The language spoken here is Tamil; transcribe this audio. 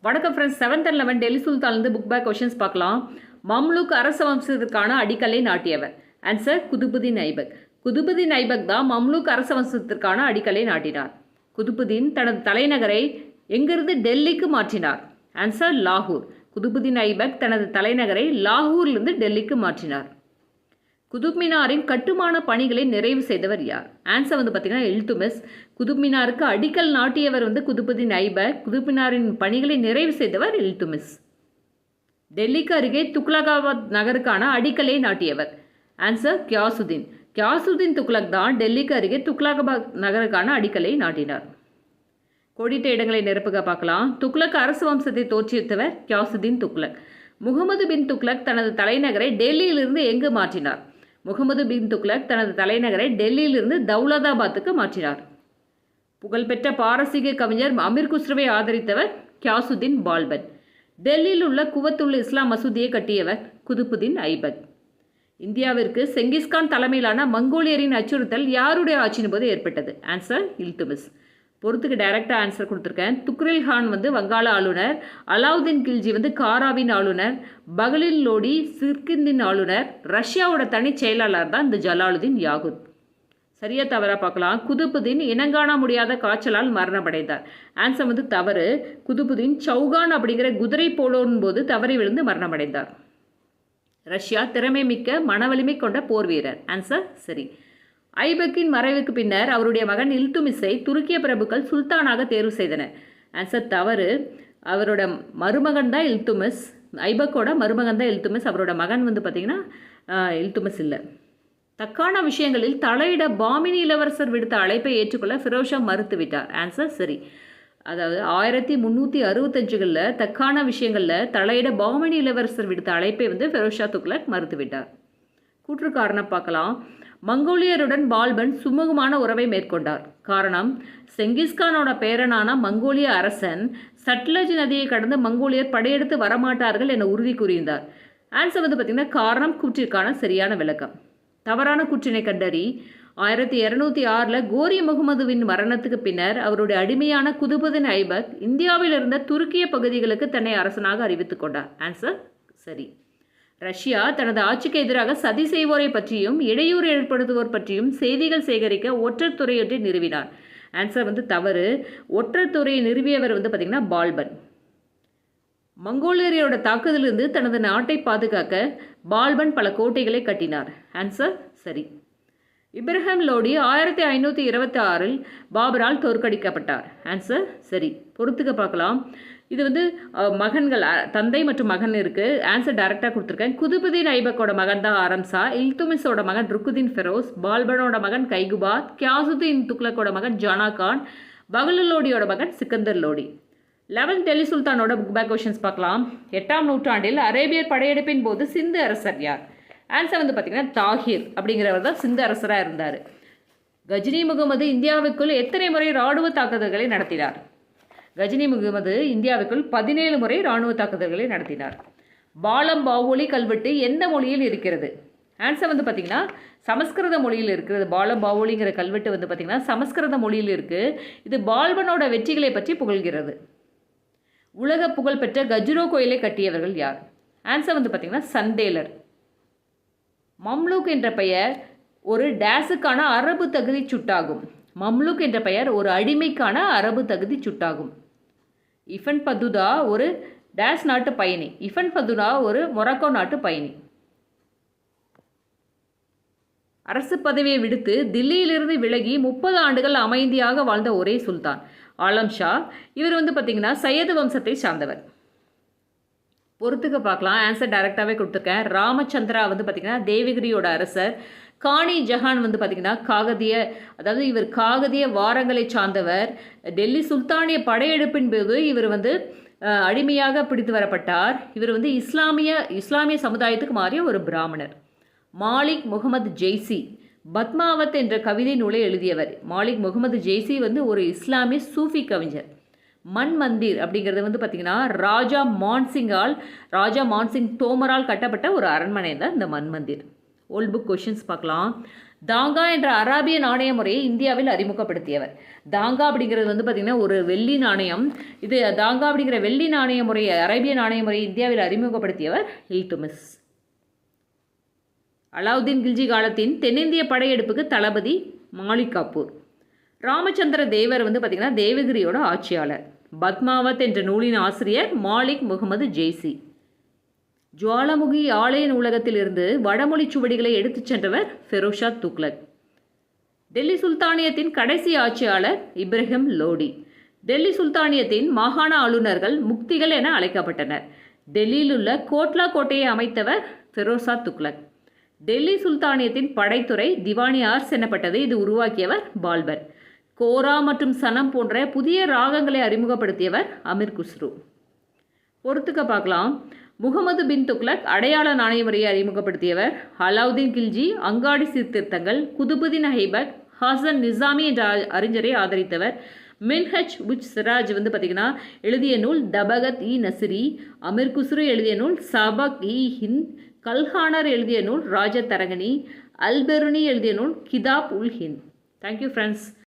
வணக்கம் ஃப்ரெண்ட்ஸ். 7th and 11 டெல்லி சுல்தான்லேருந்து புக் பேக் கொஷின்ஸ் பார்க்கலாம். மம்லுக் அரச வம்சத்திற்கான அடிக்கல்லை நாட்டியவர். ஆன்சர் குதுபுதீன் ஐபக். குதுபுதீன் ஐபக் தான் மம்லுக் அரச வம்சத்திற்கான அடிக்கல்லை நாட்டினார். குதுபுதீன் தனது தலைநகரை எங்கிருந்து டெல்லிக்கு மாற்றினார். ஆன்சர் லாகூர். குதுபுதீன் ஐபக் தனது தலைநகரை லாகூரிலிருந்து டெல்லிக்கு மாற்றினார். குதுப் மினாரின் கட்டுமான பணிகளை நிறைவு செய்தவர் யார். ஆன்சர் பார்த்தீங்கன்னா இல்துமிஸ். குதுப் மினாருக்கு அடிக்கல் நாட்டியவர் குதுபுதீன் ஐபக். குதுப் மினாரின் பணிகளை நிறைவு செய்தவர் இல்துமிஸ். டெல்லிக்கு அருகே துக்லகாபாத் நகருக்கான அடிக்கலை நாட்டியவர். ஆன்சர் கியாசுதீன். கியாசுதீன் துக்லக் தான் டெல்லிக்கு அருகே துக்லகாபாத் நகருக்கான அடிக்கலை நாட்டினார். கோடிட்ட இடங்களை நிரப்புக பார்க்கலாம். துக்லக் அரசு வம்சத்தை தோற்றுவித்தவர் கியாசுதீன் துக்லக். முகமது பின் துக்லக் தனது தலைநகரை டெல்லியிலிருந்து எங்கு மாற்றினார். முகமது பின் துக்லக் தனது தலைநகரை டெல்லியிலிருந்து தௌலதாபாத்துக்கு மாற்றினார். புகழ்பெற்ற பாரசீக கவிஞர் அமீர் குஸ்ருவை ஆதரித்தவர் கியாசுதீன் பால்பன். டெல்லியில் உள்ள குவத்துல் இஸ்லாம் மசூதியை கட்டியவர் குதுபுதீன் ஐபக். இந்தியாவிற்கு செங்கிஸ்கான் தலைமையிலான மங்கோலியரின் அச்சுறுத்தல் யாருடைய ஆட்சியின் போது ஏற்பட்டது. ஆன்சர் இல்துமிஸ். பொறுத்துக்கு டைரக்டாக ஆன்சர் கொடுத்துருக்கேன். துக்ரில் கான் வங்காள ஆளுநர், அலாவுதீன் கில்ஜி காராவின் ஆளுநர், பகலில் லோடி சிர்கிந்தின் ஆளுநர், ரஷ்யாவோட தனி செயலாளர் தான் இந்த ஜலாலுதீன் யாகுத். சரியா தவறாக பார்க்கலாம். குதுபுதீன் இனங்காண முடியாத காய்ச்சலால் மரணமடைந்தார். ஆன்சர் தவறு. குதுபுதீன் சௌகான் அப்படிங்கிற குதிரை போலோன் போது தவறி விழுந்து மரணமடைந்தார். ரஷ்யா திறமை மிக்க மனவலிமை கொண்ட போர் வீரர். ஆன்சர் சரி. ஐபக்கின் மறைவுக்கு பின்னர் அவருடைய மகன் இல்துமிஸை துருக்கிய பிரபுக்கள் சுல்தானாக தேர்வு செய்தனர். ஆன்சர் தவறு. அவரோட மருமகன் தான் இல்துமிஸ். ஐபக்கோட மருமகன் தான் இல்துமிஸ். அவரோட மகன் பார்த்திங்கன்னா இல்துமிஸ் இல்லை. தக்கான விஷயங்களில் தலையிட பாமினி இளவரசர் விடுத்த அழைப்பை ஏற்றுக்கொள்ள ஃபிரோஷா மறுத்துவிட்டார். ஆன்சர் சரி. அதாவது 1365களில் தக்கான விஷயங்களில் தலையிட பாமினி இளவரசர் விடுத்த அழைப்பை ஃபிரோஷா துக்லக் மறுத்துவிட்டார். கூற்று காரணம் பார்க்கலாம். மங்கோலியருடன் பால்பன் சுமூகமான உறவை மேற்கொண்டார். காரணம், செங்கிஸ்கானோட பேரனான மங்கோலிய அரசன் சட்லஜ் நதியை கடந்து மங்கோலியர் படையெடுத்து வரமாட்டார்கள் என உறுதி கூறியிருந்தார். ஆன்சர் பார்த்திங்கன்னா காரணம் கூற்றிற்கான சரியான விளக்கம். தவறான கூற்றினை கண்டறி. 1206 கோரி முகமதுவின் மரணத்துக்கு பின்னர் அவருடைய அடிமையான குதுபுதீன் ஐபக் இந்தியாவில் இருந்த துருக்கிய பகுதிகளுக்கு தன்னை அரசனாக அறிவித்துக் கொண்டார். ஆன்சர் சரி. ரஷ்யா தனது ஆட்சிக்கு எதிராக சதி செய்வோரை பற்றியும் இடையூறு ஏற்படுத்துவோர் பற்றியும் செய்திகள் சேகரிக்க ஒற்றர் துறையொன்றை நிறுவினார். ஆன்சர் தவறு. ஒற்றர் துறையை நிறுவியவர் பார்த்திங்கன்னா பால்பன். மங்கோலியரோட தாக்குதலிருந்து தனது நாட்டை பாதுகாக்க பால்பன் பல கோட்டைகளை கட்டினார். ஆன்சர் சரி. இப்ராஹிம் லோடி 1526 பாபரால் தோற்கடிக்கப்பட்டார். ஆன்சர் சரி. பொறுத்துக்க பார்க்கலாம். இது மகன்கள், தந்தை மற்றும் மகன் இருக்குது. ஆன்சர் டைரெக்டாக கொடுத்துருக்கேன். குதுபுதீன் ஐபக்கோட மகன் தான் ஆரம்சா, இல்துமிஸோட மகன் ருக்குதீன் ஃபெரோஸ், பால்பனோட மகன் கைகுபாத், கியாசுதீன் துக்லக்கோட மகன் ஜானா கான், பகலுல் லோடியோட மகன் சிக்கந்தர் லோடி. 11 டெல்லி சுல்தானோட புக் பேக் கொஷின்ஸ் பார்க்கலாம். 8ஆம் நூற்றாண்டில் அரேபியர் படையெடுப்பின் போது சிந்து அரசர் யார். ஆன்சர் பார்த்திங்கன்னா தாஹிர் அப்படிங்கிறவர் தான் சிந்து அரசராக இருந்தார். கஜினி முகமது இந்தியாவுக்குள் எத்தனை முறை இராணுவ தாக்குதல்களை நடத்தினார். கஜினி முகமது இந்தியாவுக்குள் 17 முறை இராணுவ தாக்குதல்களை நடத்தினார். பாலம் பாவோலி கல்வெட்டு எந்த மொழியில் இருக்கிறது. ஆன்சர் பார்த்திங்கன்னா சமஸ்கிருத மொழியில் இருக்கிறது. பாலம் பாவோலிங்கிற கல்வெட்டு பார்த்திங்கன்னா சமஸ்கிருத மொழியில் இருக்குது. இது பால்பனோட வெற்றிகளை பற்றி புகழ்கிறது. உலக புகழ்பெற்ற கஜுரோ கோயிலை கட்டியவர்கள் யார். ஆன்சர் பார்த்திங்கன்னா சந்தேலர். மம்லுக் என்ற பெயர் ஒரு டேஸுக்கான அரபு தகுதி சுட்டாகும். மம்லுக் என்ற பெயர் ஒரு அடிமைக்கான அரபு தகுதி சுட்டாகும். இஃபன் பதுதா ஒரு டேஸ் நாட்டு பயணி. இஃபன் பதுதா ஒரு மொராக்கோ நாட்டு பயணி. அரசு பதவியை விடுத்து தில்லியிலிருந்து விலகி 30 ஆண்டுகள் அமைதியாக வாழ்ந்த ஒரே சுல்தான் ஆலம் ஷா. இவர் பார்த்திங்கன்னா சையது வம்சத்தை சார்ந்தவர். பொறுத்துக்க பார்க்கலாம். ஆன்சர் டைரெக்டாகவே கொடுத்துருக்கேன். ராமச்சந்திரா பார்த்திங்கன்னா தேவகிரியோட அரசர். காணி ஜஹான் பார்த்திங்கன்னா காகதிய, அதாவது இவர் காகதிய வாரங்களை சார்ந்தவர். டெல்லி சுல்தானிய படையெடுப்பின் போது இவர் அடிமையாக பிடித்து வரப்பட்டார். இவர் இஸ்லாமிய சமுதாயத்துக்கு மாறிய ஒரு பிராமணர். மாலிக் முகமது ஜெய்சி பத்மாவத் என்ற கவிதை நூலை எழுதியவர். மாலிக் முகமது ஜெய்சி ஒரு இஸ்லாமிய சூஃபி கவிஞர். மண் மந்திர் அப்படிங்கிறது பார்த்திங்கன்னா ராஜா மான்சிங் தோமரால் கட்டப்பட்ட ஒரு அரண்மனை தான் இந்த மண் மந்திர். ஓல்ட் புக் கொஷின்ஸ் பார்க்கலாம். தாங்கா என்ற அராபிய நாணய முறையை இந்தியாவில் அறிமுகப்படுத்தியவர். தாங்கா அப்படிங்கிறது வந்து பார்த்திங்கன்னா ஒரு வெள்ளி நாணயம். இது தாங்கா அப்படிங்கிற வெள்ளி நாணய முறையை, அரேபிய நாணய முறையை இந்தியாவில் அறிமுகப்படுத்தியவர் இல்துமிஸ். அலாவுதீன் கில்ஜி காலத்தின் தென்னிந்திய படையெடுப்புக்கு தளபதி மாலிக் காபூர். ராமச்சந்திர தேவர் வந்து பார்த்திங்கன்னா தேவகிரியோட ஆட்சியாளர். பத்மாவத் என்ற நூலின் ஆசிரியர் மாலிக் முகமது ஜெய்சி. ஜுவாலாமுகி ஆலய நூலகத்திலிருந்து வடமொழி சுவடிகளை எடுத்துச் சென்றவர் ஃபெரோஷா துக்ளக். டெல்லி சுல்தானியத்தின் கடைசி ஆட்சியாளர் இப்ராஹிம் லோடி. டெல்லி சுல்தானியத்தின் மாகாண ஆளுநர்கள் முக்திகள் என அழைக்கப்பட்டனர். டெல்லியில் உள்ள கோட்லா கோட்டையை அமைத்தவர் ஃபெரோஷா துக்ளக். டெல்லி சுல்தானியத்தின் படைத்துறை திவானி ஆர்ஸ் எனப்பட்டது. இது உருவாக்கியவர் பால்பர். கோரா மற்றும் சனம் போன்ற புதிய ராகங்களை அறிமுகப்படுத்தியவர் அமீர் குஸ்ரு. பொறுத்துக்க பார்க்கலாம். முகமது பின் துக்ளக் அடையாள நாணய முறையை அறிமுகப்படுத்தியவர். அலாவுதீன் கில்ஜி அங்காடி சீர்திருத்தங்கள். குதுபுதீன் ஐபக் ஹாசன் நிசாமி என்ற அறிஞரை ஆதரித்தவர். மின்ஹஜ் உச் சிராஜ் வந்து பார்த்திங்கன்னா எழுதிய நூல் தபகத் இ நசிரி. அமீர் குஸ்ரு எழுதிய நூல் சபக் இ ஹிந்த். கல்ஹானர் எழுதிய நூல் ராஜ தரங்கனி. அல்பெருனி எழுதிய நூல் கிதாப் உல் ஹிந்த். Thank you friends.